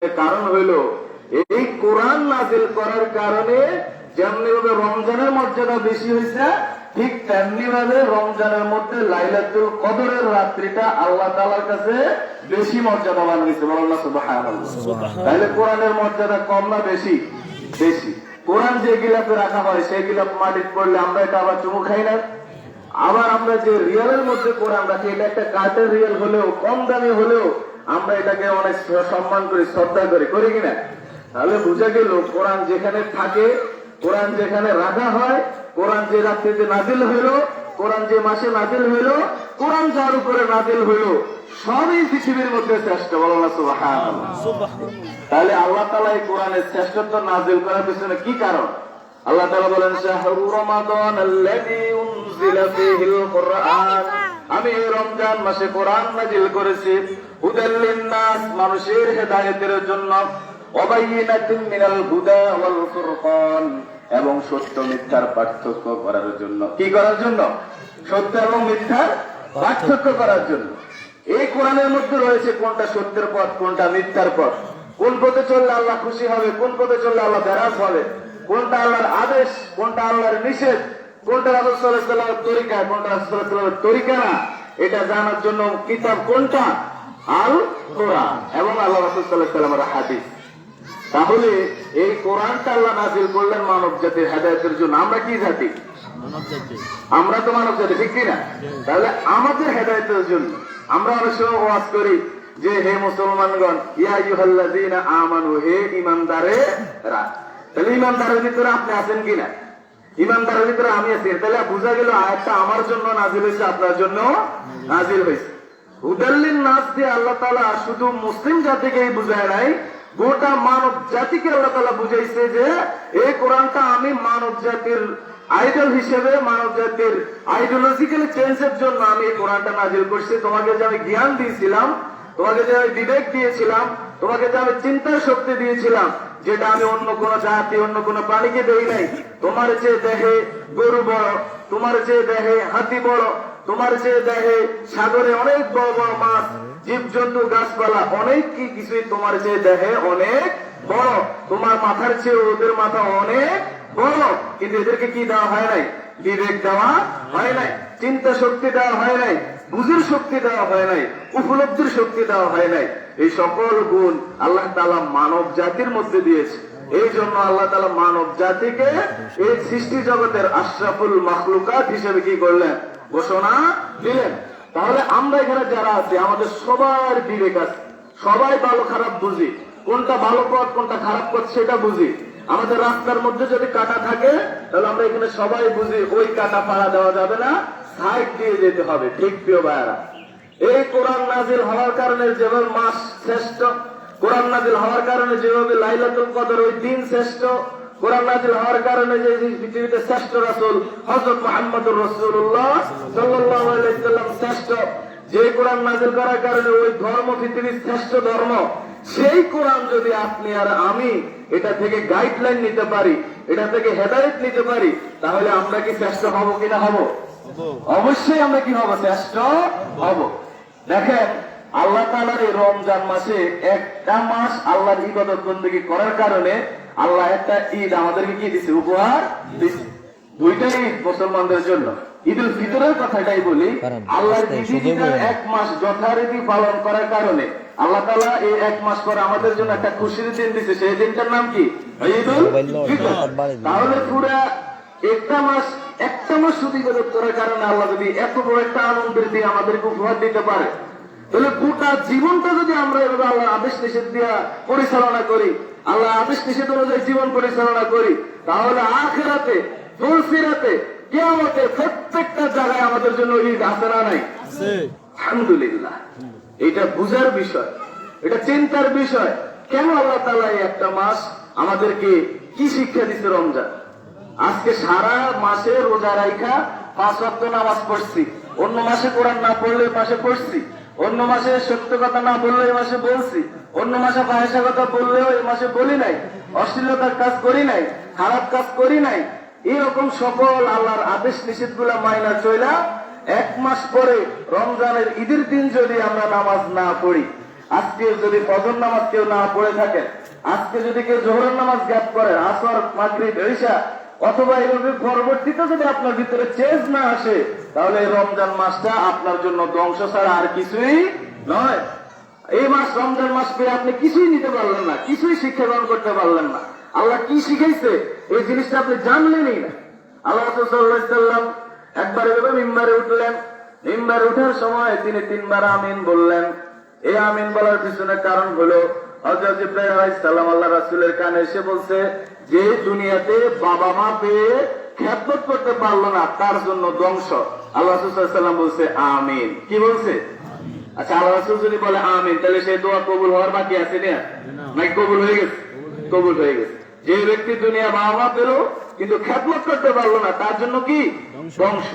কারণ হইল এই কোরআন নাজিল করার কারণে যেমনি ভাবে রমজানের মর্যাদা বেশি হয়েছে, ঠিক তেমনি ভাবে রমজানের মধ্যে লাইলাতুল কদরের রাত্রিটা আল্লাহ তাআলার কাছে বেশি মর্যাদাবান হয়েছে। বলেন না সুবহানাল্লাহ। তাহলে কোরআনের মর্যাদা কম না বেশি? বেশি। কোরআন যে গিলাফে রাখা হয় সেই গিলাফ মাটিতে পড়লে আমরা এটা আবার চুমু খাই না। আবার আমরা যে রিয়ালের মধ্যে কোরআন রাখি, এটা একটা কাঠের রিয়াল হলেও, কম দামি হলেও আমরা এটাকে অনেক সম্মান করি, শ্রদ্ধা করি, করি কিনা? তাহলে বোঝা গেল কোরআন যেখানে থাকে, কোরআন যেখানে রাখা হয়, কোরআন যে রাত্রিতে নাজিল হইল, কোরআন যে মাসে নাজিল হইল, কোরআন যার উপরে নাজিল হইল, সবই পৃথিবীর মধ্যে শ্রেষ্ঠ। বলেন না সুবহানাল্লাহ। তাহলে আল্লাহ তাআলা এই কোরআনের শ্রেষ্ঠত্ব নাজিল করার পিছনে কি কারণ? আল্লাহ তাআলা বলেন, শাহরু রমাদান আল্লাযী উনজিলা ফীহিল কুরআন, আমি এই রমজান মাসে কোরআন নাজিল করেছি, হুদাল লিন-নাস, মানুষের হেদায়েতের জন্য, ওয়া বাইয়িনাতিন মিনাল হুদা ওয়াল ফুরকান, এবং সত্য মিথ্যার পার্থক্য করার জন্য। কি করার জন্য? সত্য এবং মিথ্যার পার্থক্য করার জন্য। এই কোরআনের মধ্যে রয়েছে কোনটা সত্যের পথ, কোনটা মিথ্যার পথ, কোন পথে চললে আল্লাহ খুশি হবে, কোন পথে চললে আল্লাহ নারাজ হবে, কোনটা আল্লাহর আদেশ, কোনটা আল্লাহর নিষেধ, কোনটা রাসূল সাল্লাল্লাহু আলাইহি ওয়াসাল্লামের তরিকা, কোনটা রাসূল সাল্লাল্লাহু আলাইহি ওয়াসাল্লামের তরিকা না, এটা জানার জন্য কিতাব কোনটা? আল কোরআন এবং আল্লাহ রাসূল সাল্লাল্লাহু আলাইহি ওয়াসাল্লামের হাদিস। তাহলে এই কোরআনটা আল্লাহ নাযিল করলেন মানব জাতির হেদায়েতের জন্য। আমরা কি জাতি? আমরা তো মানব জাতি, ঠিক কিনা? তাহলে আমাদের হেদায়েতের জন্য আমরা অনেক সময় ওয়াজ করি যে, হে মুসলমানগণ, ইয়া আইয়ুহাল্লাযীনা আমানু, হে ঈমানদারেরা। তাহলে ঈমানদারের ভিতরে আপনি আছেন কিনা? ঈমানদারের ভিতরে আমি আছি। তাহলে বোঝা গেল আয়াতটা আমার জন্য নাযিল হয়েছে, আপনার জন্য নাযিল হয়েছে। হুদাল লিন-নাস দিয়ে আল্লাহ তাআলা শুধু মুসলিম জাতিকেই বুঝায় নাই, গোটা মানব জাতিকে আল্লাহ তাআলা বুঝাইছে যে এই কোরআনটা আমি মানব জাতির আইডল হিসেবে, মানব জাতির আইডিওলজিক্যাল চেঞ্জের জন্য আমি এই কোরআনটা নাজিল করছি। তোমাকে যে আমি জ্ঞান দিয়েছিলাম, তোমাকে যে আমি বিবেক দিয়েছিলাম, তোমাকে যে আমি চিন্তার শক্তি দিয়েছিলাম, যেটা আমি অন্য কোন জাতি, অন্য কোন প্রাণীকে দেই নাই। তোমার যে দেহে গরু বড়, তোমার যে দেহে হাতি বড়, তোমার যে দেহে সাগরে অনেক বড় বড় মাছ, জীবজন্তু, গাছপালা, অনেক কি কিছুই তোমার যে দেহে অনেক বড়। তোমার মাথার চেয়ে ওদের মাথা অনেক বড়, কিন্তু এদেরকে কি দেওয়া হয় নাই? বিবেক দেওয়া হয় নাই, চিন্তা শক্তি দেওয়া হয় নাই, বুঝের শক্তি দেওয়া হয় নাই, উপলব্ধির শক্তি দেওয়া হয় নাই। এই সকল গুণ আল্লাহ তাআলা মানব জাতির মধ্যে দিয়েছে। এই জন্য আল্লাহ তাআলা মানব জাতিকে এই সৃষ্টি জগতের আশরাফুল মাখলুকাত হিসেবে কি করলেন? ঘোষণা দিলেন। তাহলে আমরা এখানে যারা আছি, আমাদের সবার বিবেক আছে, সবাই ভালো খারাপ বুঝি, কোনটা ভালো পথ কোনটা খারাপ পথ সেটা বুঝি। আমাদের রাস্তার মধ্যে যদি কাঁটা থাকে, তাহলে আমরা এখানে সবাই বুঝি ওই কাঁটা পাড়া দেওয়া যাবে না, সাইড দিয়ে যেতে হবে। ঠিক প্রিয় ভাইয়েরা, এই কোরআন নাজিল হওয়ার কারণে যেভাবে মাস শ্রেষ্ঠ, কোরআন নাজিল হওয়ার কারণে যেভাবে লাইলাতুল কদর ওই দিন শ্রেষ্ঠ, কোরআন নাজিল হওয়ার কারণে যে পৃথিবীতে শ্রেষ্ঠ রাসূল হযরত মুহাম্মদুর রাসূলুল্লাহ সাল্লাল্লাহু আলাইহি ওয়াসাল্লাম শ্রেষ্ঠ, যে কোরআন নাজিল করার কারণে ওই ধর্ম পৃথিবীর শ্রেষ্ঠ ধর্ম, সেই কোরআন যদি আপনি আর আমি এটা থেকে গাইডলাইন নিতে পারি, এটা থেকে হেদায়েত নিতে পারি, তাহলে আমরা কি শ্রেষ্ঠ হব কিনা? হব। অবশ্যই আমরা কি হব? শ্রেষ্ঠ হব। দেখেন, আল্লাহ তাআলার এই রমজান মাসে একটা মাস আল্লাহর ইবাদত বন্দেগী করার কারণে আল্লাহ একটা ঈদ আমাদেরকে কি দিচ্ছে? উপহার দিচ্ছে। দুইটাই ঈদ মুসলমানদের জন্য। ঈদুল ফিতরের কথাটাই বলি, আল্লাহর ঈদের এক মাস যথারীতি পালন করার কারণে আল্লাহ তাআলা এই এক মাস পরে আমাদের জন্য একটা খুশির দিন দিচ্ছে। সেই দিনটার নাম কি? ঈদুল ফিতর। তাহলে পুরা একটা মাস শুধু ইবাদত করার কারণে আল্লাহ যদি এত বড় একটা আনন্দের দিন আমাদেরকে উপহার দিতে পারে, তাহলে গোটা জীবনটা যদি আমরা এভাবে আল্লাহ আদেশ নিষেধ দিয়া পরিচালনা করি, আল্লাহ আদেশ নিষেধ অনুযায়ী জীবন পরিচালনা করি, তাহলে আখিরাতে, ফুলসিরাতে, কিয়ামতে প্রত্যেকটা জায়গায় আমাদের জন্য ঈদ আছে না নাই? আলহামদুলিল্লাহ। এটা বুঝার বিষয়, এটা চিন্তার বিষয়। কেন আল্লাহ তাআলা এই একটা মাস আমাদেরকে কি শিক্ষা দিচ্ছে? রমজান আজকে সারা মাসে রোজা রাখা 5 ওয়াক্ত নামাজ পড়ছি, অন্য মাসে কোরআন না পড়লে মাসে পড়ছি, অন্য মাসে সত্য কথা না বললে এই মাসে বলছি, অন্য মাসে ফাহিশা কথা বললেও এই মাসে বলি নাই, অশ্লীলতার কাজ করি নাই, খারাপ কাজ করি নাই। এরকম সকল আল্লাহর আদেশ নিষেধ গুলা মাইনা চইলা এক মাস পরে রমজানের ঈদের দিন যদি আমরা নামাজ না পড়ি, আজকে যদি ফজর নামাজ কেউ না পড়ে থাকেন, আজকে যদি কেউ জোহরের নামাজ গ্যাপ করেন, আসর মাগরিব ঈশা, অথবা এইভাবে পরবর্তীতে যদি আপনার ভিতরে চেঞ্জ না আসে, তাহলে এই রমজান মাসটা আপনার জন্য ধ্বংস ছাড়া আর কিছুই নয়। এই মাস রমজান মাস পেয়ে আপনি কিছুই নিতে পারলেন না, কিছুই শিক্ষা গ্রহণ করতে পারলেন না। আল্লাহ কি শিখাইছে এই জিনিসটা আপনি জানলেনই না। আল্লাহ রাসূল সাল্লাল্লাহু আলাইহি ওয়াসাল্লাম একবার এভাবে মিম্বারে উঠলেন, মিম্বারে উঠার সময় তিনি 3 বার আমিন বললেন। এই আমিন বলার পিছনে কারণ হলো হযরত জিবরাইল আলাইহিস সালাম আল্লাহ রাসূলের কানে এসে বলছে, যে দুনিয়াতে বাবা মা পেয়ে খেদমত করতে পারলো না তার জন্য ধ্বংস। আল্লাহ রাসূল সাল্লাল্লাহু আলাইহি ওয়াসাল্লাম বলছে আমিন। কি বলছে? আচ্ছা, আল্লাহ রাসূল যদি বলে আমিন, তাহলে সেই দোয়া কবুল হওয়ার বাকি আছে না? নাকি কবুল হয়ে গেছে? কবুল হয়ে গেছে। যে ব্যক্তি দুনিয়া বাবা মা পেল কিন্তু খেদমত করতে পারলো না, তার জন্য কি? ধ্বংস।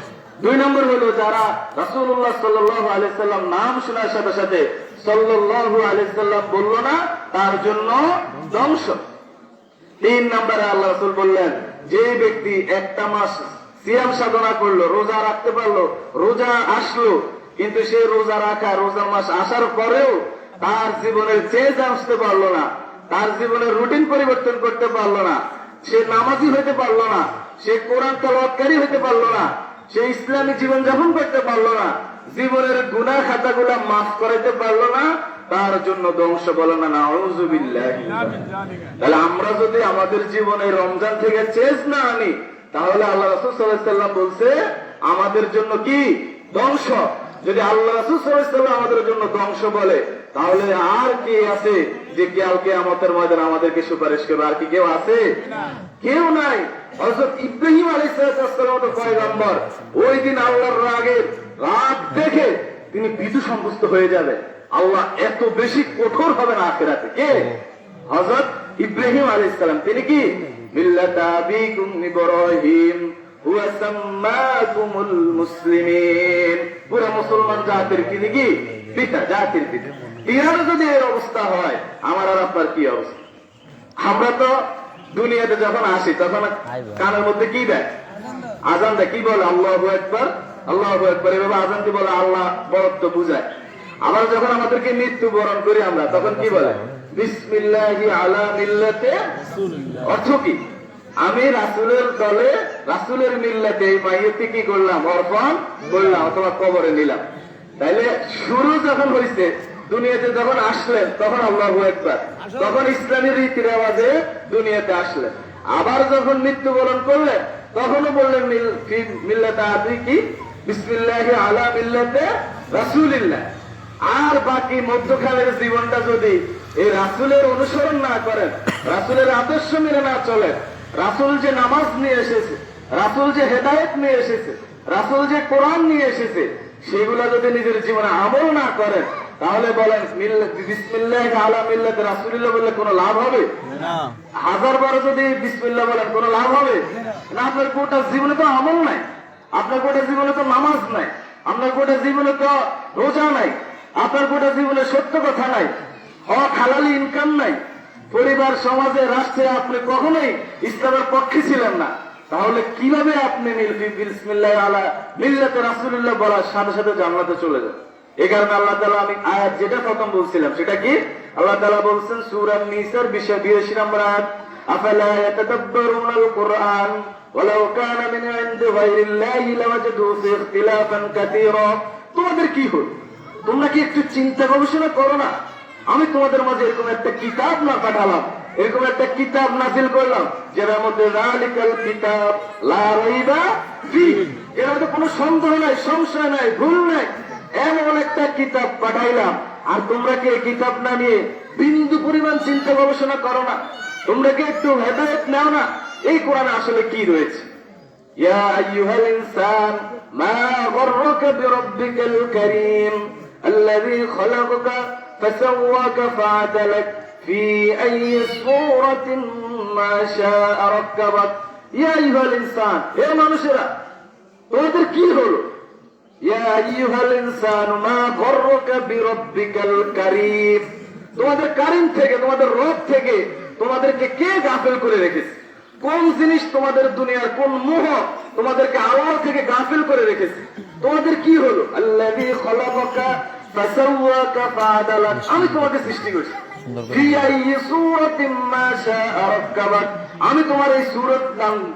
2 নম্বর হলো যারা রাসূলুল্লাহ সাল্লাল্লাহু আলাইহি ওয়াসাল্লাম নাম শোনার সাথে সাথে সাল্লাল্লাহু আলাইহি ওয়াসাল্লাম বললো না, তার জন্য ধ্বংস। 3 নম্বরে আল্লাহ রাসূল বললেন, যে ব্যক্তি একটা মাস সিয়াম সাধনা করলো, রোজা রাখতে পারলো, রোজা আসলো, কিন্তু সে রোজা রাখা, রোজা মাস আসার পরেও তার জীবনের চেঞ্জ আসতে পারলো না, তার জীবনের রুটিন পরিবর্তন করতে পারলো না, সে নামাজি হইতে পারলো না, সে কোরআন তেলাওয়াতকারী হইতে পারলো না, সে ইসলামী জীবন যাপন করতে পারলো না, জীবনের গুনাহ খাতাগুলা মাফ করাইতে পারলো না, তার জন্য ধ্বংস। বলে না নাউযুবিল্লাহ। তাহলে আমরা যদি আমাদের জীবনে রমজান থেকে চেঞ্জ না আনি, তাহলে আল্লাহ রাসূল সাল্লাল্লাহু আলাইহি ওয়াসাল্লাম বলছে আমাদের জন্য কি? ধ্বংস। যদি আল্লাহ রাসূল সাল্লাল্লাহু আলাইহি ওয়াসাল্লাম আমাদের জন্য ধ্বংস বলে, তাহলে আর কে আছে যে কাল কিয়ামতের ময়দানে আমাদেরকে সুপারিশ করবে? আর কি কেউ আছে? কেউ নাই। হযরত ইব্রাহিম আলাইহিস সালাম তো পয়গম্বর, ওই দিন আল্লাহর রাগ দেখে তিনি ভীতু সন্তুষ্ট হয়ে যাবে। আল্লাহ এত বেশি কঠোর হবেন আখিরাতে। কে? হযরত ইব্রাহিম আলাইহিস সালাম। তিনি কি? মিল্লাতা আবিকুম ইব্রাহিম হুয়া সাম্মাকুমুল মুসলিমিন। পুরা মুসলমান জাতির তিনি কি? পিতা, জাতির পিতা। ইহার যদি এর অবস্থা হয়, আমার আর আপনার কি অবস্থা? আমরা তো দুনিয়াতে যখন আসি তখন কানের মধ্যে কি দেয়? আজান দেয়। কি বলে? আল্লাহু আকবার, আল্লাহু আকবার। এভাবে আজান দিয়ে বলে আল্লাহ বরত্ব বুঝায়। আবার যখন আমাদেরকে মৃত্যুবরণ করি আমরা, তখন কি বলে? বিসমিল্লাহি আলা মিল্লাতে। অর্থ কি? আমি রাসূলের দলে, রাসূলের মিল্লাতে এই মাইয়িতকে কি করলাম? অর্পণ করলাম অথবা কবরে নিলাম। তাইলে শুরু যখন হয়েছে, দুনিয়াতে যখন আসলেন তখন আল্লাহু আকবার, তখন ইসলামী রীতি রেওয়াজে দুনিয়াতে আসলেন। আবার যখন মৃত্যুবরণ করলেন তখনও বললেন মিল্লাতে আবি কি? বিসমিল্লাহি আলা মিল্লাতে রাসূলিল্লাহ। আর বাকি মধ্যখানের জীবনটা যদি এই রাসূলের অনুসরণ না করেন, রাসূলের আদর্শ মেনে না চলেন, রাসূল যে নামাজ নিয়ে এসেছে, রাসূল যে হেদায়েত নিয়ে এসেছে, রাসূল যে কোরআন নিয়ে এসেছে, সেগুলা যদি নিজের জীবনে আমল না করেন, তাহলে বলেন বিসমিল্লাহি আলা মিল্লাতে রাসূলিল্লাহ বললে কোনো লাভ হবে? না। 1000 বার যদি বিসমিল্লাহ বলেন কোনো লাভ হবে না। আপনার গোটা জীবনে তো আমল নাই, আপনার গোটা জীবনে তো নামাজ নাই, আপনার গোটা জীবনে তো রোজা নাই, আপনার গোটা জীবনে সত্য কথা নাই, হক হালালি ইনকাম নাই, পরিবার, সমাজে, রাষ্ট্রে আপনি কখনোই ইসলামের পক্ষে ছিলেন না। তাহলে কিভাবে আপনি বিসমিল্লাহি আলা মিল্লাতে রাসূলিল্লাহ বলার সাথে সাথে জান্নাতে চলে যান? এই কারণে আল্লাহ তাআলা, আমি আয়াত যেটা প্রথম বলছিলাম সেটা কি? আল্লাহ তাআলা বলছেন সূরা নিসার 82 নম্বর আয়াত, আফালা ইয়াতাদাব্বারুনাল কুরআন ওয়ালাউ কানা মিন ইনদি গায়রিল্লাহি লাওয়াজাদু ফি ইখতিলাফান কাসীরা। তোমাদের কি হল? তোমরা কি একটু চিন্তা গবেষণা করো না? আমি তোমাদের মাঝে এরকম একটা কিতাব না পাঠালাম, এরকম একটা কিতাব নাযিল করলাম যার মধ্যে যালিকাল কিতাব লা রাইবা ফীহি, এর মধ্যে কোনো সন্দেহ নাই, সংশয় নাই, ভুল নাই, এমন একটা কিতাব পাঠাইলাম। আর তোমরা কি এই কিতাব না নিয়ে বিন্দু পরিমাণ চিন্তা গবেষণা করো না? তোমরা কি একটু হেদায়েত নাও না? এই কোরআনে আসলে কি রয়েছে? ইয়া আইয়ুহাল ইনসান মা গররাকা বিরাব্বিকাল কারীম আল্লাযী খালাকাকা ফাসাওয়াকা ফাআদালাক ফি আইয়ি সূরাতিন মা শাআ রাক্কাবাক। ইয়া আইয়ুহাল ইনসান, হে মানুষেরা, তোমাদের কি হলো? ইয়া আইয়ুহাল ইনসান মা গররাকা বিরাব্বিকাল কারীম, তোমাদের কারীম থেকে, তোমাদের রব থেকে তোমাদেরকে কে গাফেল করে রেখেছে? কোন জিনিস তোমাদের দুনিয়ার, কোন মোহ তোমাদেরকে আল্লাহ থেকে গাফেল করে রেখেছে? তোমাদের কি হলো? আল্লাযী খালাকাকা ফাসাওয়াকা ফাআদালাক, আমি তোমাকে সৃষ্টি করেছি। ফি আইয়ি সূরাতিন মা শাআ রাক্কাবাক, আমি তোমার এই সূরত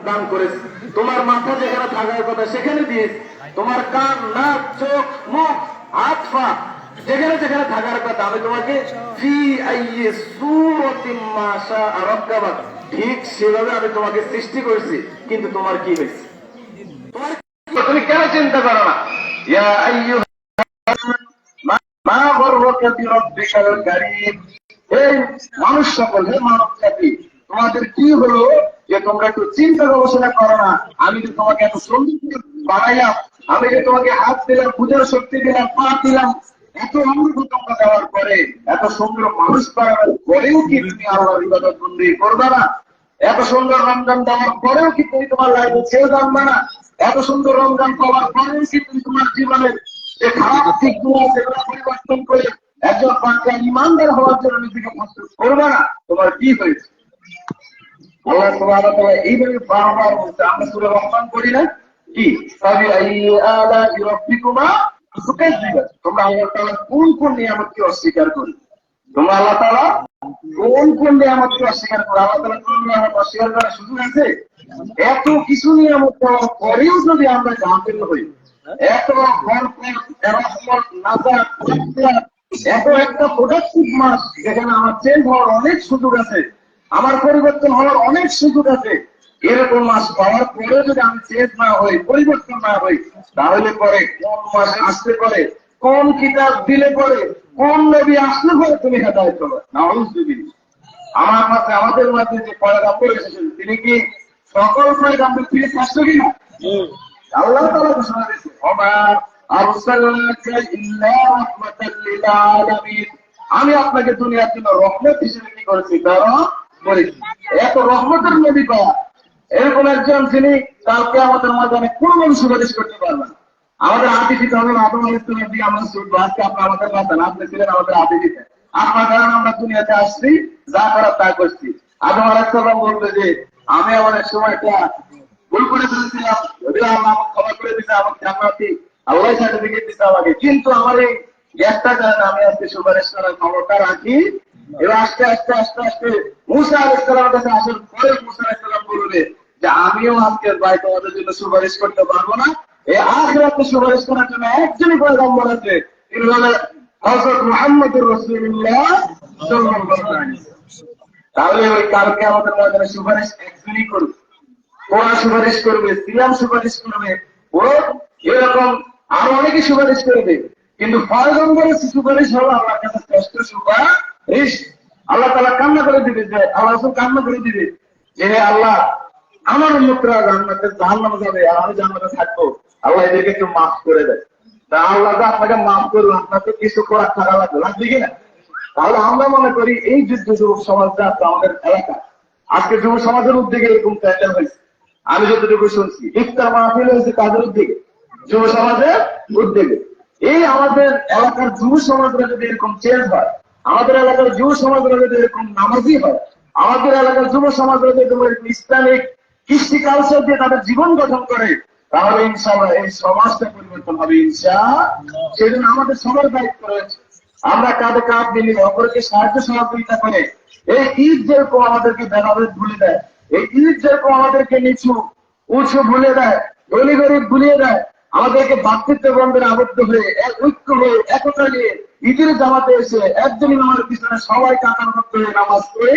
দান করেছি। তোমার মাথা যেখানে থাকার কথা সেখানে দিয়েছি। তোমার কান, নাক, চোখ, মুখ, হাত, পা যেখানে যেখানে থাকার কথা আমি তোমাকে ফি আইয়ি সূরাতিন মা শাআ রাক্কাবাক, ঠিক সেভাবে আমি তোমাকে সৃষ্টি করেছি। কিন্তু তোমার কি হয়েছে? তোমার তুমি কেন চিন্তা করো না? ইয়া আইয়ুহা মা গররকা বিরাব্বিকাল কারীম, এই মানুষ সকল, হে মানব জাতি, তোমাদের কি হলো যে তোমরা একটু চিন্তা গবেষণা করো না? আমি যে তোমাকে এত সুন্দর বানাইলাম, আমি যে তোমাকে হাত দিলাম, বুঝার শক্তি দিলাম, পা দিলাম, এত অঙ্গভূতঙ্গ দেওয়ার পরে, এত সুন্দর মানুষ বানানোর পরেও কি তুমি আল্লাহর ইবাদত বন্দি করবে না? এত সুন্দর রমজান দেওয়ার পরেও কি তুমি তোমার লাইফে ছেড়ে জানবে না? এত সুন্দর রমজান পাওয়ার পরেও কি তুমি তোমার জীবনের যে খারাপ দিকগুলো সেগুলো পরিবর্তন করে একজন বাংলা ইমানদার হওয়ার জন্য নিজেকে প্রস্তুত করবে না? তোমার কি হয়েছে? আল্লাহ সুবহানাহু ওয়া তাআলা এইভাবে বারবার বলছে। আমরা সূরা রহমান পড়ি না কি? ফাবিআইয়ি আলা'i রাব্বিকুমা তুকাজ্জিবান, তোমরা আল্লাহ তাআলার কোন কোন নিয়ামতকে অস্বীকার করো? তোমরা আল্লাহ তাআলা কোন কোন নিয়ামতকে অস্বীকার করো? আল্লাহ তাআলা কোন নিয়ামত অস্বীকার করার সুযোগ আছে? এত কিছু নিয়ামত দেওয়ার পরেও যদি আমরা গাফিল হই, এত রহমত, নাজাত, এত একটা প্রোডাক্টিভ মাস যেখানে আমার চেঞ্জ হওয়ার অনেক সুযোগ আছে, আমার পরিবর্তন হওয়ার অনেক সুযোগ আছে, এরকম মাস পাওয়ার পরে যদি আমি চেঞ্জ না হই, পরিবর্তন না হই, তাহলে পরে কোন মাস আসতে পারে, কোন কিতাব দিলে পরে, কোন নবী আসলে পরে তুমি হেদায়েত পাবে? নাউযুবিল্লাহ। আমাদের মাঝে যে পয়গাম করে এসেছেন, তিনি কি সকল পয়গাম্বর ফিরে আসছে কিনা? আল্লাহ তাআলা ঘোষণা দিয়েছেন, ওমা আরসালনাকা ইল্লা রাহমাতাল লিল আলামিন, আমি আপনাকে দুনিয়ার জন্য রহমত হিসেবে কি করেছি? প্রেরণ করেছি। এত রহমতের নবী পাওয়া, এরকম একজন যিনি কালকে আমাদের ময়দানে কোনো সুপারিশ করতে পারবেন। আমাদের আতিথিতে হলেন আদম আলাইহিস সালাম দিয়ে আমরা শুনবো। আজকে আপনি আমাদের মাতান, আপনি ছিলেন আমাদের আতিথিতে। আপনার কারণে আমরা দুনিয়াতে আসছি, যা করার তা করছি। আদম আলাইহিস সালাম বলবে যে আমি আমার সময়টা ভুল করে ফেলেছিলাম, যদি আল্লাহ আমাকে ক্ষমা করে দিতে, আমাকে জান্নাতি আল্লাহ সার্টিফিকেট দিতে আমাকে, কিন্তু আমার এই গ্যাসটা কারণে আমি আজকে সুপারিশ করার ক্ষমতা রাখি। এবার আস্তে আস্তে আস্তে আস্তে মুসা আলাইহিস সালামের কাছে আসার পরে মুসা আলাইহিস সালাম বলবে যে আমিও আজকের ভাই তোমাদের জন্য সুপারিশ করতে পারবো না। এই আখিরাতে সুপারিশ করার জন্য একজনই পয়গম্বর আছে, তিনি হলেন হযরত মুহাম্মদুর রাসূলুল্লাহ সাল্লাল্লাহু আলাইহি ওয়াসাল্লাম। তাহলে ওই কালকে আমাদের ময়দানে সুপারিশ একজনই করবে। কোরআন সুপারিশ করবে, সিয়াম সুপারিশ করবে, ও এরকম আরো অনেকে সুপারিশ করবে। কিন্তু পয়গম্বরের সুপারিশ হলো আল্লাহর কাছে শ্রেষ্ঠ সুপারিশ। আল্লাহ তাআলা কান্না করে দিবে, যে আল্লাহ রাসূল কান্না করে দিবে যে হে আল্লাহ, আমার উম্মতরা জান্নাতে জাহান্নামে যাবে আর আমি জান্নাতে থাকবো, আল্লাহ এদেরকে একটু মাফ করে দেয়। তা আল্লাহ তো আপনাকে মাফ করলো, আপনার তো কিছু করার থাকা লাগবে, লাগবে কিনা? তাহলে আমরা মনে করি এই যুদ্ধ যুবক সমাজটা আমাদের এলাকা, আজকে যুব সমাজের উদ্যোগে এরকম প্যান্ডেল হয়েছে। আমি যতটুকু শুনছি ইফতার মাহফিল হয়েছে তাদের উদ্যোগে, যুব সমাজের উদ্যোগে। এই আমাদের এলাকার যুব সমাজরা যদি এরকম চেঞ্জ হয়, আমাদের এলাকার যুব সমাজরা যদি এরকম নামাজি হয়, আমাদের এলাকার যুব সমাজরা যদি ইসলামিক কৃষ্টি কালচার দিয়ে তাদের জীবন গঠন করে, তাহলে ইনশাআল্লাহ এই সমাজটা পরিবর্তন হবে ইনশাআল্লাহ। সেজন্য আমাদের সবার দায়িত্ব রয়েছে, আমরা কাঁধে কাঁধ মিলিয়ে অপরকে সাহায্য সহযোগিতা করে এই ঈদ যেরকম আমাদেরকে ভেদাভেদ ভুলে দেয়, এই ঈদ যেরকম আমাদেরকে নিচু উঁচু ভুলে দেয়, ধনী গরিব ভুলিয়ে দেয়, আমাদেরকে ভাতৃত্ব বন্ধনে আবদ্ধ হয়ে ঐক্য হয়ে একতা নিয়ে ঈদের জামাতে এসে একজন ইমামের পিছনে সবাই কাতারবদ্ধ হয়ে নামাজ পড়ে,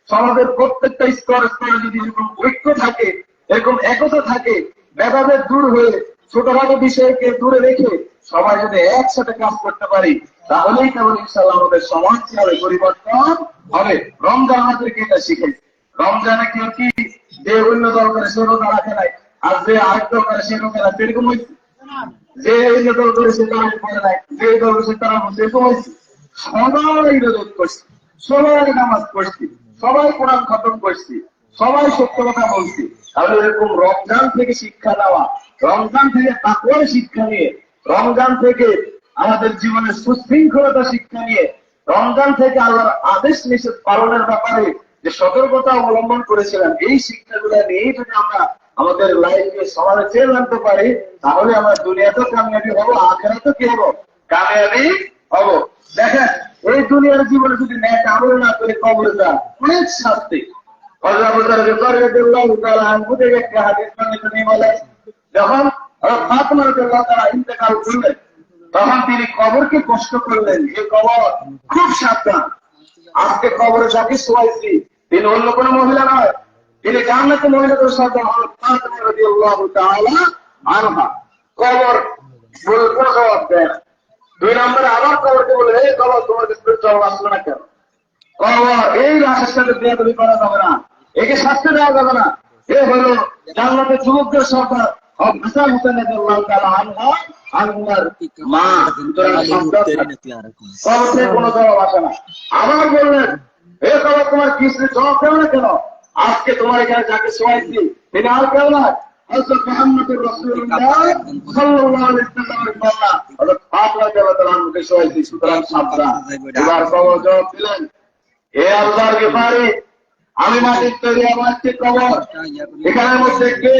সমাজের প্রত্যেকটা স্তর স্তরে যদি এরকম ঐক্য থাকে, এরকম একতা থাকে, ভেদাভেদ দূর হয়ে ছোটখাটো বিষয়কে দূরে রেখে সবাই যদি একসাথে কাজ করতে পারি, তাহলেই কেবল ইনশাআল্লাহ আমাদের সমাজ কিভাবে পরিবর্তন হবে। রমজান আমাদেরকে এটা শিখেছে। রমজানে কেউ কি যে অন্য দল করে সে রোজা রাখে নাই, আর যে আরেক দল করে সে রোজা রাখে, এরকম হয়েছে? যে অন্য দল করে সে তারা পড়ে নাই, যে দল করে সে তারা এরকম হয়েছে? সবাই ইবাদত করছি, সবাই নামাজ পড়ছি, সবাই কোরআন খতম করছি, সবাই সত্য কথা বলছি। তাহলে এরকম রমজান থেকে শিক্ষা দেওয়া, রমজান থেকে তাকওয়ার শিক্ষা নিয়ে, রমজান থেকে আমাদের জীবনের সুশৃঙ্খলতা শিক্ষা নিয়ে, রমজান থেকে আল্লাহর আদেশ নিষেধ পালনের ব্যাপারে যে সতর্কতা অবলম্বন করেছিলাম, এই শিক্ষাগুলো নিয়েই যদি আমরা আমাদের লাইফে সমাজে চেঞ্জ আনতে পারি, তাহলে আমরা দুনিয়াতেও কামিয়াবি হবো, আখিরাতেও কি হবো? কামিয়াবি হব। দেখেন এই দুনিয়ার জীবনে যদি ন্যাক আমল না করে কবরে যান অনেক শাস্তি। যখন ফাতেমা রাদিয়াল্লাহু তাআলা ইন্তেকাল করলেন তখন তিনি কবরকে কষ্ট করলেন, যে কবর খুব সাবধান, আজকে কবরে যাকে শোয়াইছি তিনি অন্য কোন মহিলা নয়, তিনি জান্নাতে মহিলাদের সাথে ফাতেমা রাদিয়াল্লাহু তাআলা আনহা। কবর বলে কোন জবাব দেয় না। 2 নম্বরে আবার কবরকে বলে, এই কবর তোমার কাছে জবাব আসলো না কেন? কবর এই লাশের সাথে বেয়াদবি করা যাবে না, একে শাস্তি দেওয়া যাবে না। এ হলো জান্নাতের যুবকদের সরকার হাসান হোসেন রাদিয়াল্লাহু তাআলা আনহা আনহার মা। কবর থেকে কোনো জবাব আসে না। আবার বললেন, এ কবর তোমার কিছু জবাব দেবে না কেন? আজকে তোমার এখানে যাকে শোয়াইছি তিনি আর কেউ নয়, হযরত মুহাম্মদুর রাসূলুল্লাহ সাল্লাল্লাহু আলাইহি ওয়াসাল্লামের কন্যা হযরত ফাতেমা রাদিয়াল্লাহু তাআলাকে শোয়াইছি, সুতরাং সাবধান। এবার কবর জবাব দিলেন, হে আল্লাহর গফারি, আমি মাটির তৈরি আমার কবর, এখানের মধ্যে কে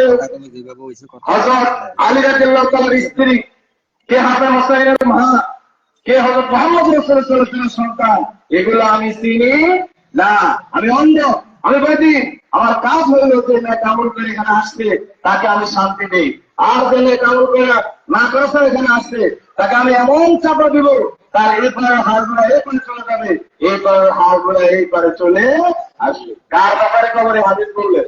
হযরত আলী রাদিয়াল্লাহু তাআলার স্ত্রী, কে হাসান হোসেনের মা, কে হযরত মুহাম্মদ রাসূলুল্লাহ সাল্লাল্লাহু আলাইহি ওয়াসাল্লামের সন্তান, এগুলো আমি চিনি না। আমি অন্ধ, আমি বলি আমার কাজ হইল যে আমল করে এখানে আসছে তাকে আমি শান্তি দিই, আর যে আমল করে না করেছে এখানে আসছে তাকে আমি এমন চাপা দিব তার এই পারে হাড়গুলা এই পারে চলে যাবে, এই পারে হাড়গুলা এই পারে চলে আসবে। কার ব্যাপারে কবরে হাজির করলে?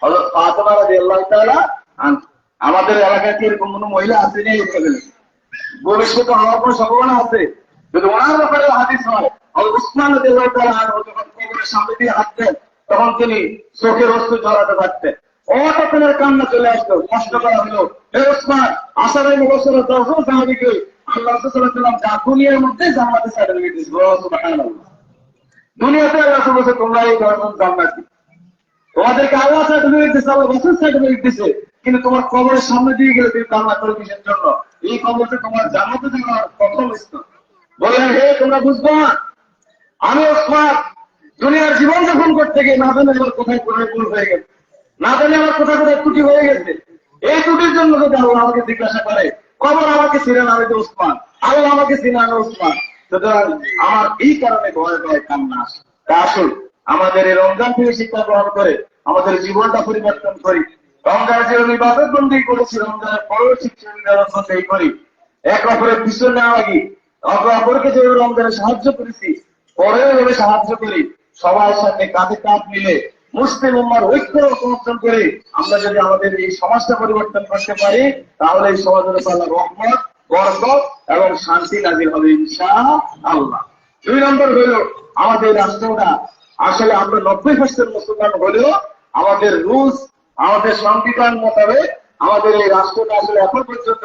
হযরত ফাতেমা রাদিয়াল্লাহু তাআলা আনহা। আমাদের এলাকায় কি এরকম কোন মহিলা আছে নেই? ভবিষ্যতে হওয়ার কোনো সম্ভাবনা আছে। যদি ওনার ব্যাপারে হাদিস হয়, হযরত উসমান রাদিয়াল্লাহু তাআলা আনহু যখন কবরের সামনে দিয়ে হাঁটতেন তখন তিনি চোখের অশ্রু ঝরাতে থাকতেন, অতক্ষণের কান্না চলে আসতো, কষ্ট করা হলো, হে উসমান, আশারাই মুবশশির 10 জন সাহাবীকে আল্লাহ রাসূল সাল্লাল্লাহু আলাইহি ওয়াসাল্লাম যা দুনিয়ার মধ্যে জান্নাতের সার্টিফিকেট দিয়েছে। সুবহানাল্লাহ। দুনিয়াতে আল্লাহ রাসূল বলেছে তোমরা এই 10 জন জান্নাতি, তোমাদেরকে আল্লাহ সার্টিফিকেট দিয়েছে, আল্লাহ রাসূল সার্টিফিকেট দিয়েছে, কিন্তু তোমার কবরের সামনে দিয়ে গেলে তুমি কান্না করো কিসের জন্য? এই কবরটা তোমার জান্নাতে যাওয়ার প্রথম স্তর। বললেন, হে তোমরা বুঝবো না, আমি উসমান দুনিয়ার জীবন যাপন করতে গিয়ে না জানি আমার কোথায় কোথায় ভুল হয়ে গেছে, না জানি আমার কোথায় কোথায় ত্রুটি হয়ে গেছে। এই ত্রুটির জন্য যদি আল্লাহ আমাকে জিজ্ঞাসা করে, কবর আমাকে চিনে না, আমি তো উসমান, আল্লাহ আমাকে চিনে না, উসমান, সুতরাং আমার এই কারণে ভয়ে ভয়ে কান্না আসে। তা আসুন আমাদের এই রমজান থেকে শিক্ষা গ্রহণ করে আমাদের জীবনটা পরিবর্তন করি। রমজানের যে ইবাদত বন্দী করেছি, রমজানের পরেও শিক্ষা বন্দী করি, এক অপরের পিছনে না লাগি, অপরকে যে রমজানে সাহায্য করেছি পরেও এভাবে সাহায্য করি, সবার সাথে কাঁধে কাঁধ মিলে মুসলিম উম্মার ঐক্য সমর্থন করে আমরা যদি আমাদের এই সমাজটা পরিবর্তন করতে পারি, তাহলে এই সমাজের আল্লাহর রহমত, বরকত এবং শান্তি নাজিল হবে ইনশাআল্লাহ। 2 নম্বর হলো আমাদের রাষ্ট্রটা আসলে আমরা 90% মুসলমান হলেও আমাদের রুলস, আমাদের সংবিধান মোতাবেক আমাদের এই রাষ্ট্রটা আসলে এখন পর্যন্ত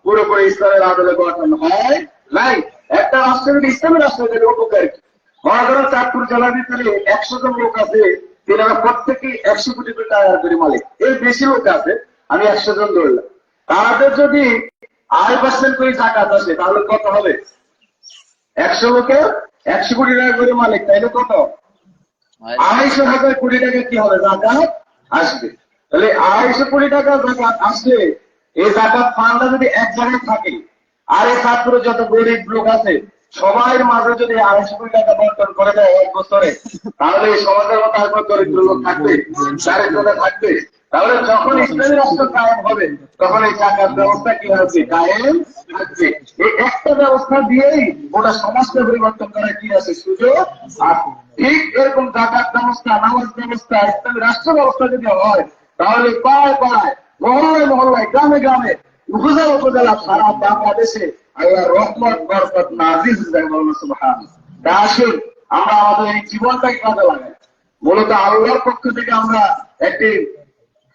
পুরোপুরি ইসলামের আদলে গঠন হয় নাই। একটা রাষ্ট্র যদি ইসলামের রাষ্ট্র হলে উপকার কি? মনে করেন চাঁদপুর জেলার ভিতরে 100 জন লোক আছে, তেনারা প্রত্যেকে 100 কোটি টাকার করে মালিক, এর বেশি লোক আছে, আমি 100 জন ধরলাম, তাদের যদি 8% করে জাকাত আসে তাহলে কত হবে? 100 লোকে 100 কোটি টাকা করে মালিক, তাইলে কত? 250,000 কোটি টাকা কি হবে? জাকাত আসবে। তাহলে 250 কোটি টাকা জাকাত আসলে এই জাকাত ফান্ডটা যদি এক জায়গায় থাকে, আর এই ছাত্র যত গরিব লোক আছে সবাই মাঝে যদি 250 কোটি টাকা বন্টন করে দেয় 1 বছরে, তাহলে এই সমাজের মতো আর কোনো দরিদ্র লোক থাকবে? দারিদ্রতা থাকবে? তাহলে যখন ইসলামী রাষ্ট্র কায়েম হবে তখন এই জাকাত ব্যবস্থা কি হবে? কায়েম থাকবে। এই একটা ব্যবস্থা দিয়েই ওটা সমাজকে পরিবর্তন করার কি আছে? সুযোগ আছে। ঠিক এরকম জাকাত ব্যবস্থা, নামাজ ব্যবস্থা, ইসলামী রাষ্ট্র ব্যবস্থা যদি হয় তাহলে পাড়ায় পাড়ায়, মহল্লায় মহল্লায়, গ্রামে গ্রামে, উপজেলা উপজেলা সারা বাংলাদেশে আল্লাহর রহমত বরকত নাজিল হয়ে যায়। বলুন সুবহানাল্লাহ। তা আসুন আমরা আমাদের এই জীবনটাকে কাজে লাগাই। মূলত আল্লাহর পক্ষ থেকে আমরা একটি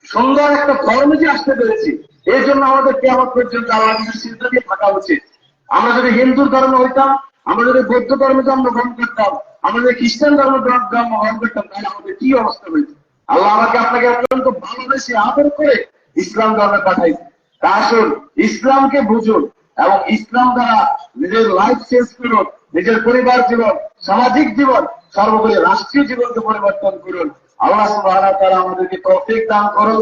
সুন্দর একটা ধর্মে যে আসতে পেরেছি, এই জন্য আমাদের কিয়ামত পর্যন্ত আল্লাহর চিন্তা দিয়ে থাকা উচিত। আমরা যদি হিন্দু ধর্মে হইতাম, আমরা যদি বৌদ্ধ ধর্মে জন্মগ্রহণ করতাম, আমরা যদি খ্রিস্টান ধর্মে জন্মগ্রহণ করতাম, তাহলে আমাদের কি অবস্থা হইত? আল্লাহ আমাকে আপনাকে অত্যন্ত ভালোবেসে আদর করে ইসলাম ধর্মে পাঠাইছে। তা আসুন ইসলামকে বুঝুন এবং ইসলাম দ্বারা নিজের লাইফ চেঞ্জ করুন, নিজের পরিবার জীবন, সামাজিক জীবন, সর্বোপরি রাষ্ট্রীয় জীবনকে পরিবর্তন করুন। আল্লাহ সুবহানাহু ওয়া তাআলা আমাদেরকে তৌফিক দান করুন।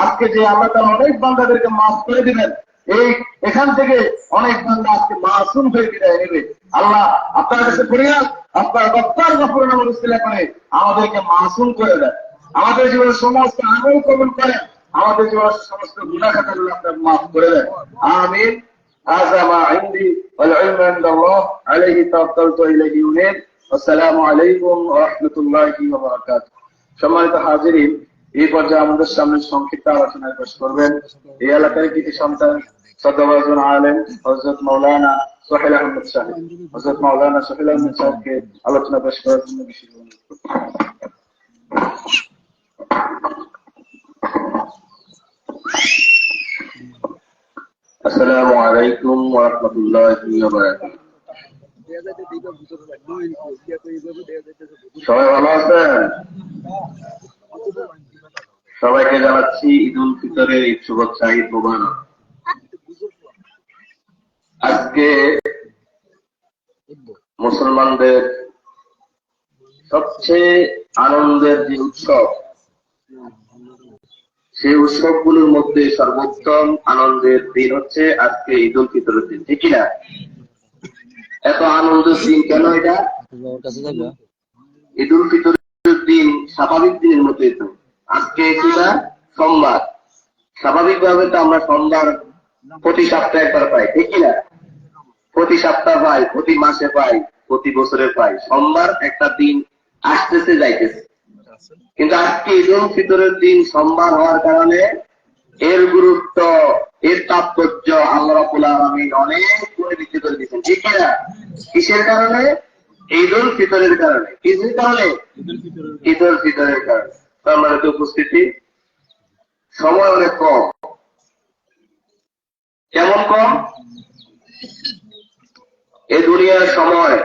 আজকে যে আল্লাহ তাআলা অনেক বান্দাদেরকে মাফ করে দিবেন, এই এখান থেকে অনেক বান্দা আজকে মাসুম হয়ে বিদায় নেবে। আল্লাহ আপনার কাছে ফরিয়াদ, আপনার গফফার গফুর নামের উসিলা করে আমাদেরকে মাসুম করে দেন, আমাদের জীবনের সমস্ত আমল কবুল করেন, আমাদের জীবনের সমস্ত গুনাহ খাতা আপনার মাফ করে দেন। আমিন। هذا ما عندي والعلم عند الله عليه توكلت وإليه أنيب والسلام عليكم ورحمة الله وبركاته। সম্মানিত হাজিরিন, এই পর্যায়ে আমাদের সামনে সংক্ষিপ্ত আলোচনায় পেশ করবেন এই এলাকার কৃতি সন্তান শ্রদ্ধাভাজন আলেম হযরত মাওলানা সোহেল আহমেদ সাহেব। হযরত মাওলানা সোহেল আহমেদ সাহেবকে আলোচনা পেশ করার জন্য বিশেষ অনুরোধ করছি। আসসালামু আলাইকুম ওয়া রাহমাতুল্লাহি ওয়া বারাকাতুহু। সবাই ভালো আছেন? সবাইকে জানাচ্ছি ঈদ উল ফিতরের ঈদ শুভেচ্ছা, ঈদ মুবারক। আজকে মুসলমানদের সবচেয়ে আনন্দের যে উৎসব, সেই উৎসবগুলোর মধ্যে সর্বোত্তম আনন্দের দিন হচ্ছে আজকে ঈদ উল ফিতরের দিন, ঠিক কিনা? এত আনন্দের দিন কেন এটা? ঈদ উল ফিতরের দিন স্বাভাবিক দিনের মতোই তো। আজকে কিনা সোমবার, স্বাভাবিকভাবে তো আমরা সোমবার প্রতি সপ্তাহে একবার পাই, ঠিক কিনা? প্রতি সপ্তাহ পাই, প্রতি মাসে পাই, প্রতি বছরে পাই। সোমবার একটা দিন আসতেছে যাইতেছে, কিন্তু আজকে ঈদ উল ফিতরের দিন সোমবার হওয়ার কারণে এর গুরুত্ব, এর তাৎপর্য আল্লাহ রাব্বুল আলামিন অনেক গুণে বৃদ্ধি করে দিয়েছেন, ঠিক কিনা? কিসের কারণে? ঈদ উল ফিতরের কারণে। কিসের কারণে? ঈদ উল ফিতরের কারণে। সম্মানিত উপস্থিতি, সময় অনেক কম। কেমন কম? এই দুনিয়ার সময়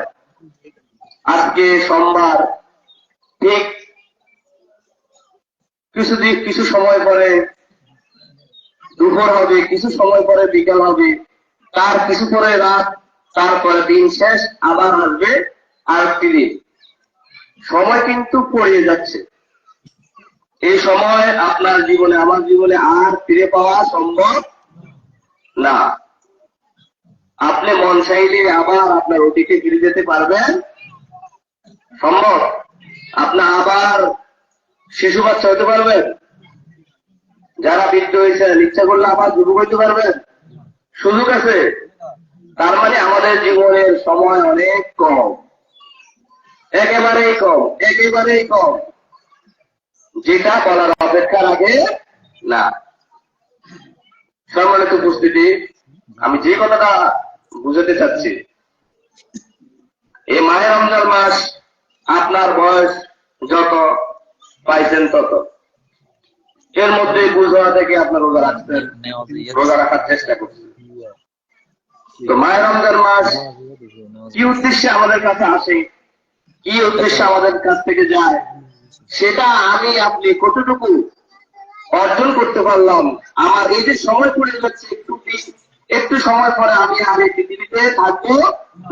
আজকে সোমবার, ঠিক কিছু সময় পরে দুপুর হবে, কিছু সময় পরে বিকাল হবে, তার কিছু পরে রাত, তারপরে দিন শেষ, আবার আসবে আরেকটি দিন। সময় কিন্তু পড়িয়ে যাচ্ছে। এই সময় আপনার জীবনে, আমার জীবনে আর ফিরে পাওয়া সম্ভব না। আপনি মন চাইলে আবার আপনার অতীতে ফিরে যেতে পারবেন? সম্ভব? আপনি আবার শিশু বাচ্চা হতে পারবেন? যারা বৃদ্ধ হয়েছেন ইচ্ছা করলে আবার যুবক হইতে পারবেন? সুযোগ আছে? তার মানে আমাদের জীবনের সময় অনেক কম, একেবারেই কম, একেবারেই কম, যেটা বলার অপেক্ষা রাখে না। সম্মানিত উপস্থিতি, আমি যে কথাটা বুঝাতে চাচ্ছি, এই মাহে রমজান মাস আপনার বয়স যত পাইছেন তত, এর মধ্যে বুঝা থেকে আপনার রোজা রাখছেন, রোজা রাখার চেষ্টা করছেন। তো মাহে রমজান মাস কি উদ্দেশ্যে আমাদের কাছে আসে, কি উদ্দেশ্যে আমাদের কাছ থেকে যায়, সেটা আমি আপনি কতটুকু অর্জন করতে পারলাম। আমার এই যে সময় পড়ে যাচ্ছে, একটু সময় পরে আমি আর এই পৃথিবীতে থাকবো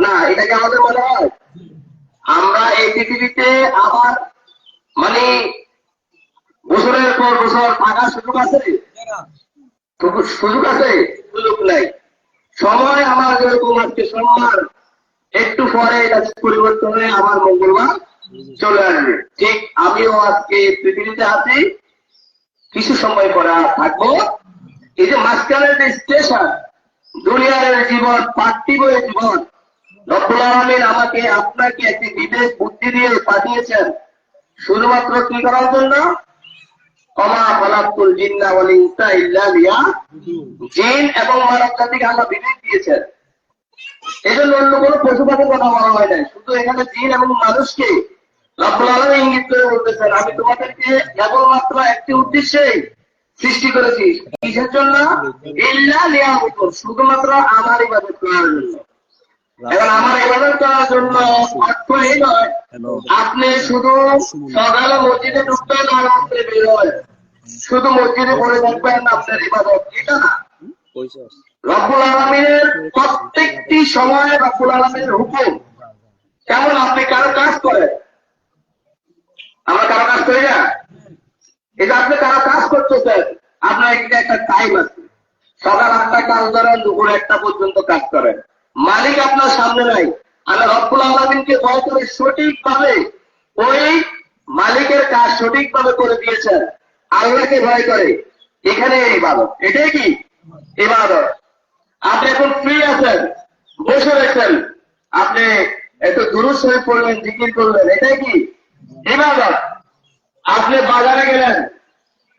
না, এটাকে আমাদের মনে হয়? আমরা এই পৃথিবীতে আবার মানে বছরের পর বছর থাকার সুযোগ আছে? সুযোগ আছে? সুযোগ নাই। সময় আমার যেরকম আজকে সোমবার, একটু পরে এটা পরিবর্তন হয়ে আমার মঙ্গলবার চলে আসবে। ঠিক আমিও আজকে পৃথিবীতে আছি, কিছু সময় পরে আর থাকবো। এই যে মাঝখানের যে স্টেশন, দুনিয়ার জীবন, পার্থিব জীবন, রব্বুল আলামিন আমাকে আপনাকে একটি বিবেক বুদ্ধি দিয়ে পাঠিয়েছেন শুধুমাত্র কি করার জন্য? ওমা খালাকতুল জিন্না ওয়াল ইনসা ইল্লা লিয়াবুদুন। জিন এবং মানব জাতিকে আল্লাহ বিবেক দিয়েছেন, এই জন্য অন্য কোনো পশু পাখির কথা বলা হয় নাই। শুধু এখানে জিন এবং মানুষকে রব্বুল আলামিন ইঙ্গিত করে বলতেছেন, আমি তোমাদেরকে কেবলমাত্র একটি উদ্দেশ্যেই সৃষ্টি করেছি। কিসের জন্য? ইল্লা লিয়াবুদুন, শুধুমাত্র আমার ইবাদত করার জন্য। এখন আমার ইবাদত করার জন্য অর্থ এই নয় আপনি শুধু সকালে মসজিদে ঢুকবেন আর রাত্রে বের হবেন, শুধু মসজিদে পড়ে থাকবেন, আপনার ইবাদত এটা না। রব্বুল আলামিনের প্রত্যেকটি সময় রব্বুল আলামিনের হুকুম। কেমন আপনি কারো কাজ করেন, আমরা কারো কাজ করি না? এই যে আপনি কারো কাজ করতেছেন, আপনার একটা টাইম আছে, সকাল 8টা কাজ ধরেন, দুপুর 1টা পর্যন্ত কাজ করেন, মালিক আপনার সামনে নাই, আমি রব্বুল আলামিনকে ভয় করে সঠিকভাবে ওই মালিকের কাজ সঠিকভাবে করে দিয়েছেন, আল্লাহকে ভয় করে, এখানে ইবাদত। এটাই কি ইবাদত? আপনি এখন ফ্রি আছেন, বসে রয়েছেন, আপনি একটু দুরূদ শরীফ পড়লেন, জিকির করলেন, এটাই কি ইবাদত? আপনি বাজারে গেলেন,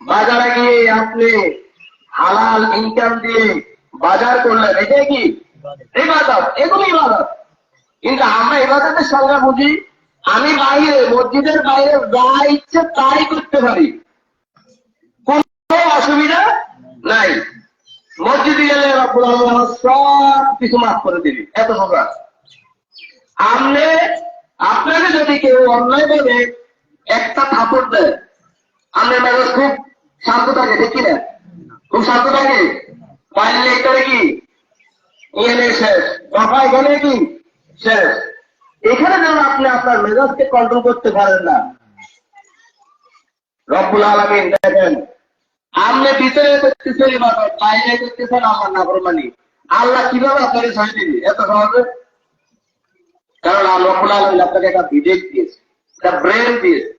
বাজারে গিয়ে আপনি হালাল ইনকাম দিয়ে বাজার করলেন, এটাই কি ইবাদত? এগুলো ইবাদত। কিন্তু আমরা ইবাদতের সংজ্ঞা বুঝি, আমি বাইরে মসজিদের বাইরে যা ইচ্ছে তাই করতে পারি, কোনো অসুবিধা নাই। মসজিদে গেলে রব্বুল আলামিন সব কিছু মাফ করে দিবি, এত সোজা। আপনাকে যদি কেউ অন্যায় ভাবে একটা থাপড় দেয়, আপনার মেজাজ খুব শান্ত থাকে, ঠিক কিনা? খুব শান্ত থাকে, পাইলে করে কি এখানে শেষ, কথা এখানে কি শেষ। এখানে যেন আপনি আপনার মেজাজকে কন্ট্রোল করতে পারেন না। রব্বুল আলামিন দেখেন, আপনি ভিতরে করতেছেন ইবাদত, বাইরে করতেছেন আমার নাফরমানি, আল্লাহ কিভাবে আপনাকে ছাড় দিবে এত সহজে? কারণ রব্বুল আলামিন আপনাকে একটা বিবেক দিয়েছে, একটা ব্রেন দিয়েছে।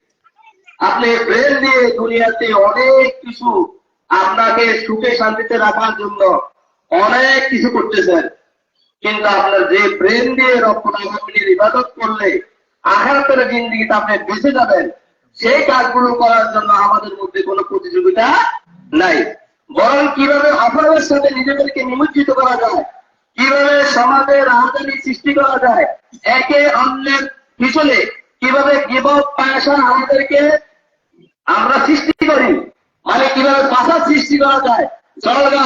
আপনি ব্রেন দিয়ে দুনিয়াতে অনেক কিছু, আপনাকে সুখে শান্তিতে রাখার জন্য অনেক কিছু করতেছেন, কিন্তু আপনার যে ব্রেন দিয়ে রব্বুল আলামিনের ইবাদত করলে আখিরাতের জিন্দেগিতে আপনি বেঁচে যাবেন, সেই কাজগুলো করার জন্য আমাদের মধ্যে কোনো প্রতিযোগিতা নাই। বরং কিভাবে অপরাধের সাথে নিজেদেরকে নিমজ্জিত করা যায়, কিভাবে সমাজে রাজধানী সৃষ্টি করা যায়, একে অন্যের পিছনে কিভাবে গিবত পয়সা আমাদেরকে আমরা সৃষ্টি করি, মানে কিভাবে ফাসাদ সৃষ্টি করা যায়, সরলগা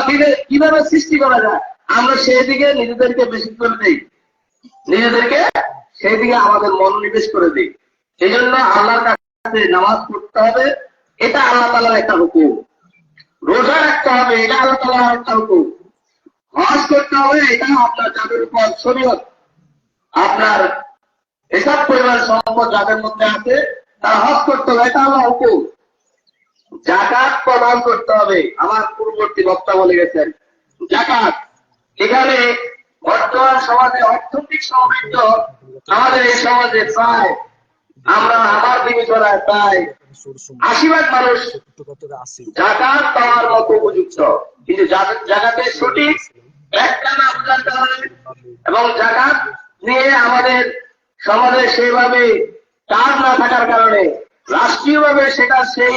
কিভাবে সৃষ্টি করা যায়, আমরা সেই দিকে নিজেদেরকে বেশি করে দিই, নিজেদেরকে সেই দিকে আমাদের মনোনিবেশ করে দিই। এই জন্য আল্লাহর কাছে নামাজ পড়তে হবে, এটা আল্লাহ তাআলার একটা হুকুম। রোজা রাখতে হবে, এটা আল্লাহ তাআলার একটা হুকুম। হজ করতে হবে, এটা আপনার যাদের উপর শরীয়ত, আপনার এসব পরিবার সম্পদ যাদের মধ্যে আছে তারা হজ করতে হবে, এটা আল্লাহ হুকুম। যাকাত প্রদান করতে হবে, আমার পূর্ববর্তী বক্তা বলে গেছেন যাকাত। এখানে বর্তমান সমাজে অর্থনৈতিক সমৃদ্ধ আমাদের এই সমাজে প্রায় আমার বিবেচনায় প্রায় 80% মানুষ যাকাত পাওয়ার মতো উপযুক্ত, কিন্তু যাকাতের সঠিক ব্যাখ্যা না বোঝার কারণে এবং যাকাত নিয়ে আমাদের সমাজে সেইভাবে কাজ না থাকার কারণে, রাষ্ট্রীয়ভাবে সেটা সেই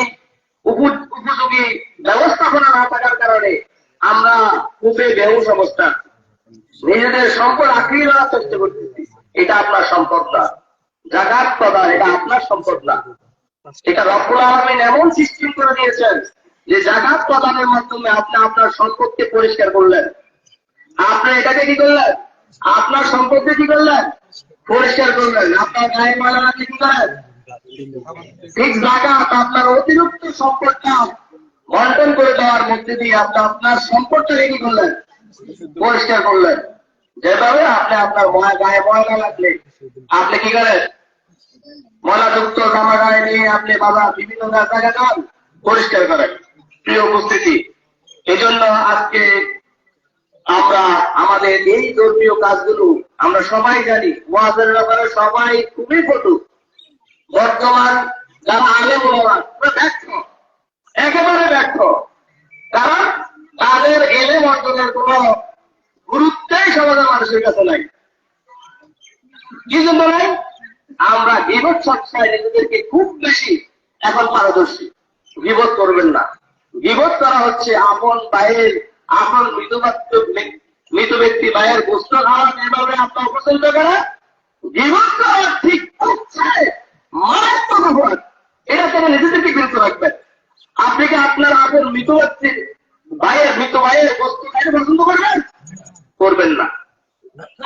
উপযোগী ব্যবস্থাপনা না থাকার কারণে আমরা খুবই বেহুশ অবস্থা, নিজেদের সম্পদ আঁকড়িয়ে নেওয়ার চেষ্টা করতেছি। এটা আপনার সম্পদ না, যাকাত প্রদান এটা আপনার সম্পদ না, এটা রব্বুল আলামিন এমন সিস্টেম করে দিয়েছেন যে যাকাত প্রদানের মাধ্যমে আপনি আপনার সম্পদকে পরিষ্কার করলেন। আপনি এটাকে কি করলেন? আপনার সম্পদকে কি করলেন? পরিষ্কার করলেন। আপনার গায়ে ময়লা কি করেন? ঠিক যাকাত আপনার অতিরিক্ত সম্পদটা বন্টন করে দেওয়ার মধ্যে দিয়ে আপনি আপনার সম্পদটাকে কি করলেন? পরিষ্কার করলেন। যেভাবে আপনি আপনার গায়ে ময়লা লাগলে আপনি কি করেন? ময়লাযুক্ত জামা গায়ে নিয়ে আপনি বাজার বিভিন্ন জায়গায় যান, পরিষ্কার করেন। প্রিয় উপস্থিতি, এই জন্য আজকে আমরা আমাদের এই ধর্মীয় কাজগুলো আমরা সবাই জানি, ওয়াজের ব্যাপারে সবাই খুবই পটু। বর্তমান যারা আলেম ওলামা ব্যর্থ, একেবারে ব্যর্থ, কারণ তাদের এলেম অর্জনের কোন গুরুত্বই সমাজের মানুষের কাছে নাই। কি জন্য নাই? আমরা গীবত চর্চায় নিজেদেরকে খুব বেশি এখন পারদর্শী। গীবত করবেন না। গীবত করা হচ্ছে আপন ভাইয়ের, আপন মৃত ব্যক্তি ভাইয়ের গোস্ত খাওয়া যেভাবে আপনার পছন্দ করে, গীবত করা ঠিক হচ্ছে মারাত্মক অপরাধ। এটা থেকে নিজেদেরকে বিরত রাখবেন। আপনি কি আপনার আপন মৃত ভাইয়ের গোস্ত খাইতে পছন্দ করবেন? করবেন না।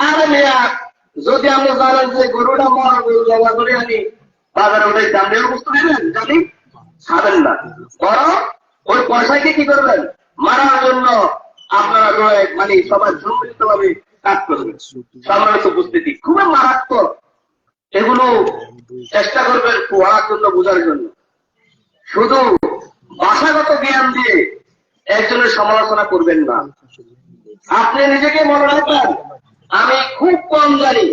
আরে মেয়া, যদি আমরা জানেন যে গরুটা মরা গরু জমা করে আনি বাজারে ওটাই দাম দিয়ে বস্তু নেবেন, জানি খাবেন না। বরং ওই পয়সাকে কি করবেন? মারার জন্য আপনারা মানে সবাই সম্মিলিত ভাবে কাজ করবেন। সম্মানিত উপস্থিতি, খুবই মারাত্মক। এগুলো চেষ্টা করবেন পড়ার জন্য, বোঝার জন্য। শুধু ভাষাগত জ্ঞান দিয়ে একজনের সমালোচনা করবেন না। আপনি নিজেকে মনে রাখবেন, আমি খুব কম জানি,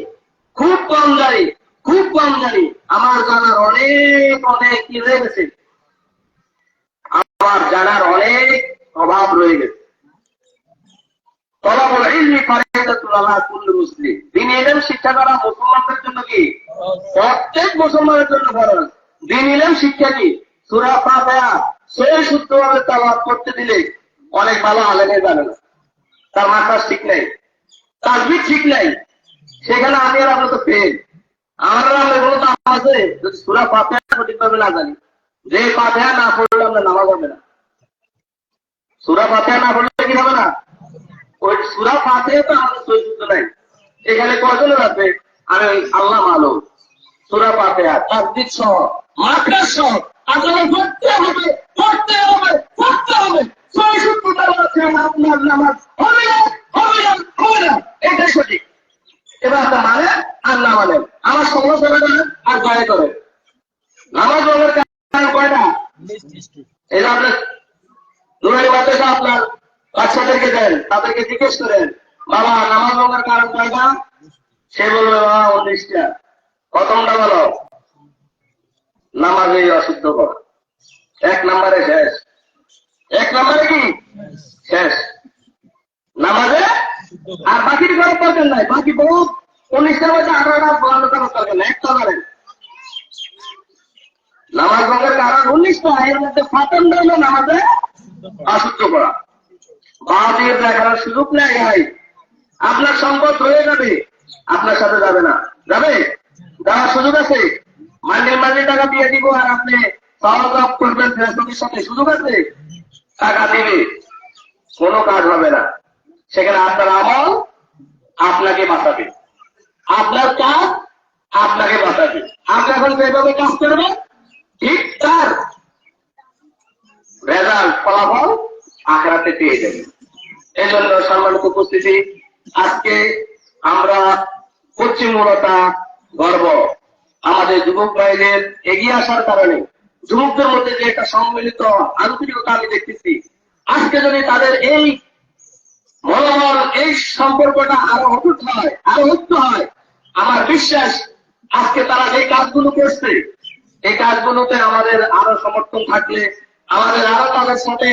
খুব কম জানি, খুব কম জানি। আমার জানার অনেক অনেক কি রয়ে গেছে, আমার জানার অনেক অভাব রয়ে গেছে। তলাবুল ইলমি ফারিদাতুন আলা কুল্লি মুসলিম। দ্বীনি ইলম শিক্ষা করা মুসলমানদের জন্য কি? প্রত্যেক মুসলমানের জন্য ফরজ। দ্বীনি ইলম শিক্ষা কি? সূরা ফাতিহা সহি শুদ্ধভাবে তেলাওয়াত করতে দিলে অনেক ভালো আলেমে জানে না, তার মাথার ঠিক নাই, তাজবিদ ঠিক নাই, সেখানে আমি আর আপনি তো ফেল। আমরা এগুলো তো আছে, যদি সূরা ফাতিহা সঠিকভাবে না জানি, যে ফাতিহা না পড়লে আমরা নামাজ হবে না। সূরা ফাতিহা না পড়লে কি হবে না? ওই সূরা ফাতিহা তো আমাদের সহি শুদ্ধ নাই। এখানে কয়জনের আছে? আমি ওই আল্লাহ মালুম সূরা ফাতিহা তাজবিদ সহ মাত্রা সহ আপনাকে পড়তে হবে, পড়তে হবে, পড়তে হবে। সহি শুদ্ধ আছে আপনার নামাজ হবে না, হবে না, হবে না, এটাই সঠিক। এবার আপনার মানে আর না মানে আমার সমালোচনা করেন আর গায়ে করেন। নামাজ পড়ার কারণ কয়টা? এই যে আপনার নুরানি মাদ্রাসা আপনার বাচ্চাদেরকে দেন, তাদেরকে জিজ্ঞেস করেন, বাবা নামাজ পড়ার কারণ কয়টা? সে বলবে বাবা 19টা। প্রথমটা বলো, নামাজে অশুদ্ধ করা। 1 নম্বরে শেষ। 1 নম্বরে কি শেষ? নামাজে আর বাকি করার দরকার নাই। বাকি বহুত 19টার মধ্যে 18টা বলানো করার দরকার নাই, একটা করেন। নামাজ ভঙ্গের কারণ 19টা, এর মধ্যে 5টা হলো নামাজে অশুদ্ধ করা। বাহাদুর দেখানোর সুযোগ নেই ভাই। আপনার সম্পদ হয়ে যাবে, আপনার সাথে যাবে না। যাবে? যাওয়ার সুযোগ আছে? মান্ডি টাকা দিয়ে দিব আর আপনি সহযোগ করবেন ফেসবুকের সাথে, সুযোগ আছে? টাকা দিবে, কোনো কাজ হবে না। সেখানে আপনার আমল আপনাকে বাঁচাবে, আপনার কাজ আপনাকে বাঁচাবে। আপনি এখন যেভাবে কাজ করবেন ঠিক তার রেজাল্ট ফলাফল আখেরাতে পেয়ে যাবে। এই জন্য সম্মানিত উপস্থিতি, আজকে আমরা পশ্চিমবঙ্গটা গর্ব আমাদের যুবক ভাইদের এগিয়ে আসার কারণে, যুবকদের মধ্যে যে একটা সম্মিলিত আন্তরিকতা আমি দেখতেছি। আজকে যদি তাদের এই মনোবল, এই সম্পর্কটা আরো অটুট হয়, আরো উচ্চ হয়, আমার বিশ্বাস আজকে তারা যে কাজগুলো করছে, এই কাজগুলোতে আমাদের আরো সমর্থন থাকলে, আমাদের আরো তাদের সাথে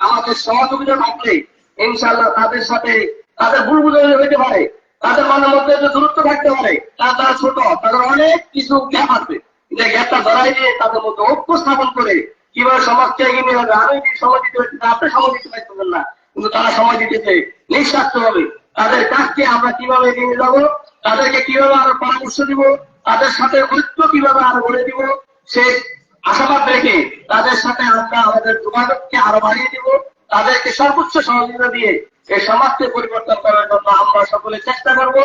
আমাদের সহযোগিতা থাকলে, ইনশাআল্লাহ তাদের সাথে তাদের ভুল বুঝাবুঝি হইতে পারে, তাদের মনের মধ্যে যে দূরত্ব থাকতে পারে, তারা ছোট, তাদের অনেক কিছু গ্যাপ আছে, যে গ্যাপটা ধরাই দিয়ে তাদের মধ্যে ঐক্য স্থাপন করে কিভাবে সমাজকে এগিয়ে নিয়ে যাবে। আমি সময় দিতে হচ্ছে, আপনি সময় দিতে পারতেছেন না, কিন্তু তারা সময় দিতেছে নিঃস্বার্থ হবে। তাদের কাজকে আমরা কিভাবে এগিয়ে নিয়ে যাবো, তাদেরকে কিভাবে আরো পরামর্শ দিব, তাদের সাথে ঐক্য কিভাবে আরো গড়ে দিব, সে আশাবাদ রেখে তাদের সাথে আমরা আমাদের যোগাযোগকে আরো বাড়িয়ে দিব। তাদেরকে সর্বোচ্চ সহযোগিতা দিয়ে এই সমাজকে পরিবর্তন করার জন্য আমরা সকলে চেষ্টা করব।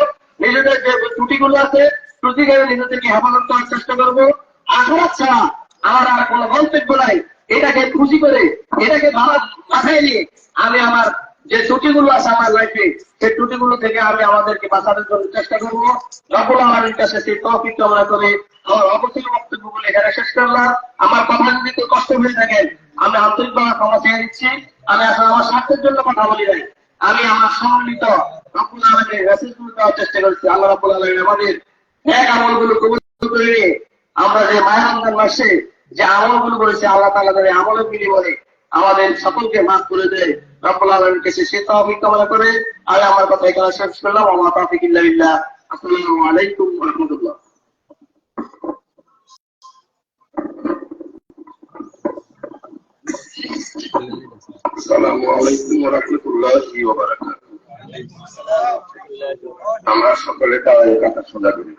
নিজেদের যে ত্রুটিগুলো আছে, ত্রুটিকে নিজেদেরকে হেফাজত করার চেষ্টা করবো। আখেরাত ছাড়া আমার আর কোনো গন্তব্য নাই। এটাকে খুশি করে, এটাকে মাথায় নিয়ে আমি আমার যে ত্রুটিগুলো আছে আমার লাইফে, সেই ত্রুটিগুলো থেকে আমি আমাদেরকে বাঁচানোর জন্য চেষ্টা করবো। রব্বুল আলামিনের কাছে সেই তৌফিক কামনা করে আমার অবশ্যই বক্তব্যগুলো এখানে শেষ করলাম। আমার কথা যদি কেউ কষ্ট হয়ে থাকেন, আমি আন্তরিকভাবে ক্ষমা চেয়ে দিচ্ছি। আমি আসলে আমার স্বার্থের জন্য কথা বলি নাই, আমি আমার সম্মিলিত রব্বুল আলামিনের মেসেজগুলো দেওয়ার চেষ্টা করছি। আল্লাহ রব্বুল আলামিন আমাদের এক আমলগুলো কবুল করে নিয়ে আমরা যে মায়ের রমজান মাসে যে আমলগুলো করেছি, আল্লাহ তাআলা তাদের আমলের বিনিময়ে আমাদের সকলকে মাফ করে দেয়। রব্বুল আলামিনের কাছে সে তৌফিক কামনা করে আমি আমার কথা এখানে শেষ করলাম। ওয়া মা তাওফিক ইল্লা বিল্লাহ। আসসালামু আলাইকুম ওয়া রাহমাতুল্লাহ। আসসালামু আলাইকুম ওয়া রাহমাতুল্লাহি ওয়া বারাকাতুহু। আমরা সকলে তার কথা শোনা করি।